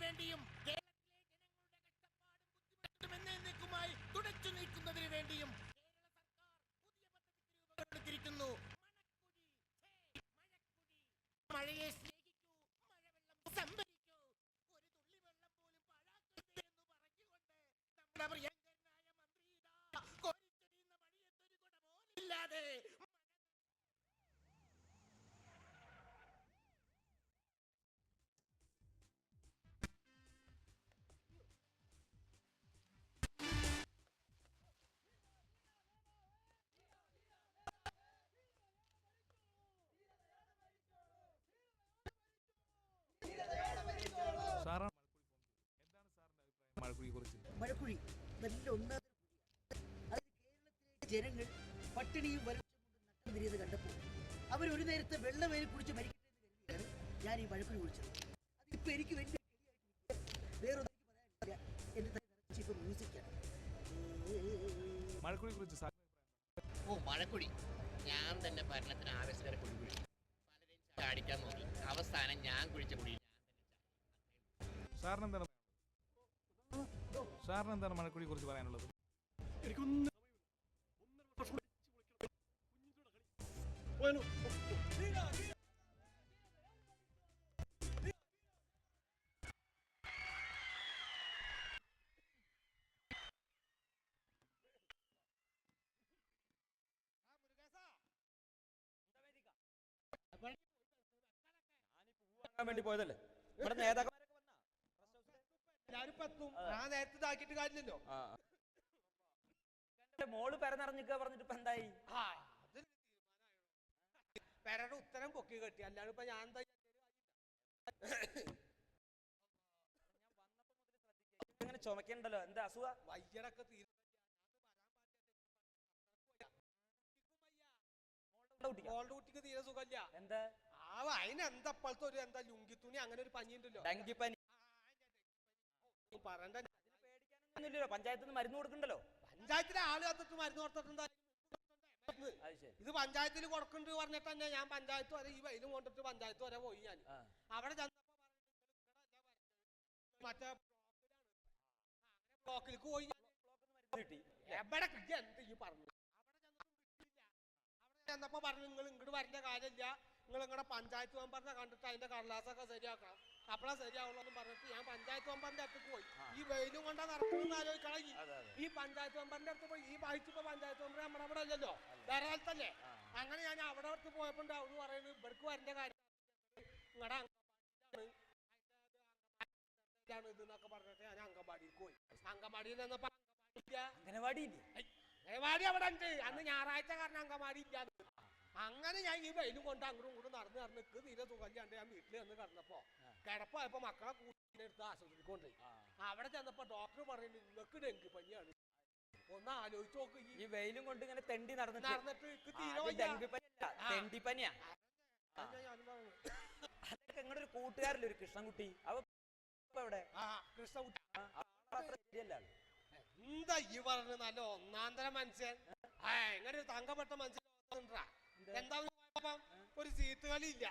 വേണ്ടിയും കേരളത്തിലെ ജനങ്ങളുടെ കഷ്ടപ്പാടും ബുദ്ധിമുട്ടും എന്നേക്കുമായി തുടച്ചു നീക്കുന്നതിന് വേണ്ടിയും കേരള സർക്കാർ പുതിയ പദ്ധതിക്ക് രൂപം കൊടുത്തിരിക്കുന്നു. മഴയെ സ്നേഹിക്കൂ, മഴവെള്ളം സംഭരിക്കൂ, ഒരു തുള്ളി വെള്ളം പോലും പാഴാക്കരുത് എന്ന് പറഞ്ഞുകൊണ്ട് നമ്മുടെ പ്രിയങ്കരനായ മന്ത്രി കോരിച്ചൊരിയുന്ന മഴയത്തൊരു കുട പോലില്ലാതെ മഴക്കുഴി നല്ല ഒന്നാമത് അതിന് കേരളത്തിലെ ജനങ്ങൾ പട്ടിണിയും വരൾച്ച കൊണ്ട് നട്ടം തിരിയത് കണ്ടപ്പോൾ അവരൊരു നേരത്തെ വെള്ളമേൽ കുടിച്ച് മരിക്കട്ടെ എന്ന് കരുതിയാണ് ഞാൻ ഈ മഴക്കുഴി കുളിച്ചത്. അതിപ്പോ എനിക്ക് വലിയ വേറൊന്നും എനിക്ക് പറയാനില്ല. എന്റെ തല നിറച്ച് ഇപ്പൊ മ്യൂസിക്കാണ്. മഴക്കുഴി ഞാൻ തന്നെ ഭരണത്തിന് ആവേശകര കുഴി കുഴിച്ചു. പലരെയും ചാടിക്കാൻ നോക്കി. അവസാനം ഞാൻ കുഴിച്ച കുഴി സാറിന് എന്താണ് മഴക്കുഴിയെ കുറിച്ച് പറയാനുള്ളത്? വേണ്ടി പോയതല്ലേ ഇവിടെ നേതാക്കന്മാരൊക്കെ നേരത്തെ ഇതാക്കിയിട്ട് കാര്യമില്ലല്ലോ. മോള് പെരനിറഞ്ഞിക്ക പറഞ്ഞിട്ട് ഇപ്പൊ എന്തായി? പെരയുടെ ഉത്തരം പൊക്കി കെട്ടി, അല്ലാണ്ട് ഇപ്പൊ ഞാൻ എന്താ ഇങ്ങനെ ചുമക്കണ്ടല്ലോ, എന്താ അസുഖ? വയ്യടൊക്കെ തീരെ മോളുടെ കുട്ടിക്ക് തീരെ സുഖമില്ല. എന്താ അതിനെന്താ ഇപ്പോഴത്തെ ഒരു എന്താ ലുങ്കി തുണി അങ്ങനെ ഒരു പനി ഉണ്ടല്ലോ, ഡെങ്കിപ്പനി. പറയണ്ട, പേടിക്കാനൊന്നുമില്ലല്ലോ, പഞ്ചായത്തിൽ നിന്ന് മരുന്ന് കൊടുക്കണ്ടല്ലോ. പഞ്ചായത്തിലെ ആള് കത്തിട്ട് മരുന്ന് കൊടുത്തിട്ടുണ്ടാ. ഇത് പഞ്ചായത്തിൽ കൊടുക്കുന്നുണ്ട് പറഞ്ഞിട്ട് തന്നെ ഞാൻ പഞ്ചായത്ത് വരെ ഈ വെയിലും കൊണ്ടിട്ട് പഞ്ചായത്ത് വരെ പോയി. ഞാൻ അവിടെ ചെന്നപ്പോ മറ്റേ ബ്ലോക്കിലേക്ക് പോയി. എവിടെ കിട്ടി എന്ത് ഈ പറഞ്ഞു? അവിടെ ചെന്നപ്പോ പറഞ്ഞു നിങ്ങൾ ഇങ്ങോട്ട് വരേണ്ട കാര്യമില്ല, നിങ്ങൾ നിങ്ങളുടെ പഞ്ചായത്ത് മെമ്പറിനെ കണ്ടിട്ട് അതിന്റെ കടലാസൊക്കെ ശരിയാക്കണം, അപ്പഴാ ശരിയാവുള്ളൂ എന്ന് പറഞ്ഞിട്ട് ഞാൻ പഞ്ചായത്ത് മെമ്പറിന്റെ അടുത്ത് പോയി. ഈ വെയിലും കൊണ്ടാ നടക്കണമെന്ന് ആലോചിക്കണം. ഈ പഞ്ചായത്ത് മെമ്പറിന്റെ അടുത്ത് പോയി ഈ വായിച്ചപ്പോ പഞ്ചായത്ത് മെമ്പർ നമ്മുടെ അവിടെ അല്ലല്ലോ, ധാരാളത്തല്ലേ. അങ്ങനെ ഞാൻ അവിടെ അടുത്ത് പോയപ്പോ അവിടെ പറയുന്നത് ഇവർക്ക് വരേണ്ട കാര്യം നിങ്ങളുടെ അംഗൻവാടി ഇതെന്നൊക്കെ പറഞ്ഞിട്ട് ഞാൻ അംഗൻവാടിയിൽ പോയി. അംഗൻവാടിയിൽ നിന്നപ്പോ അംഗൻവാടി അവിടെ ഉണ്ട്. അന്ന് ഞായറാഴ്ച കാരണം അംഗൻവാടി ഇല്ലാതെ. അങ്ങനെ ഞാൻ ഈ വെയിലും കൊണ്ട് അങ്ങോട്ടും ഇങ്ങോട്ടും നടന്ന് നിൽക്ക് തീരെ സുഖമില്ലാണ്ട് ഞാൻ വീട്ടിൽ നിന്ന് കിടന്നപ്പോ കിടപ്പായപ്പോ മക്കളെ കൂട്ടിനെടുത്ത് ആശുപത്രിക്ക് കൊണ്ടുപോയി. അവിടെ ചെന്നപ്പോ ഡോക്ടർ പറയുന്നത് നിങ്ങൾക്ക് ഡെങ്കിപ്പനിയാണ്. ഒന്ന് ആലോചിച്ച് നോക്ക്, ഈ വെയിലും കൊണ്ട് ഇങ്ങനെ തെണ്ടി നടന്നിട്ട് ഡെങ്കിപ്പനിയാ. അതൊക്കെ നിങ്ങളുടെ ഒരു കൂട്ടുകാരല്ലേ ഒരു കൃഷ്ണൻകുട്ടി, അവ എവിടെ? കൃഷ്ണകുട്ടി ശരിയല്ല. എന്താ ഈ പറഞ്ഞത്? നല്ല ഒന്നാന്തര മനുഷ്യൻ, എങ്ങനെ ഒരു തങ്കപ്പെട്ട മനുഷ്യൻ. എന്താ ഒരു സീറ്റ് കളി ഇല്ല.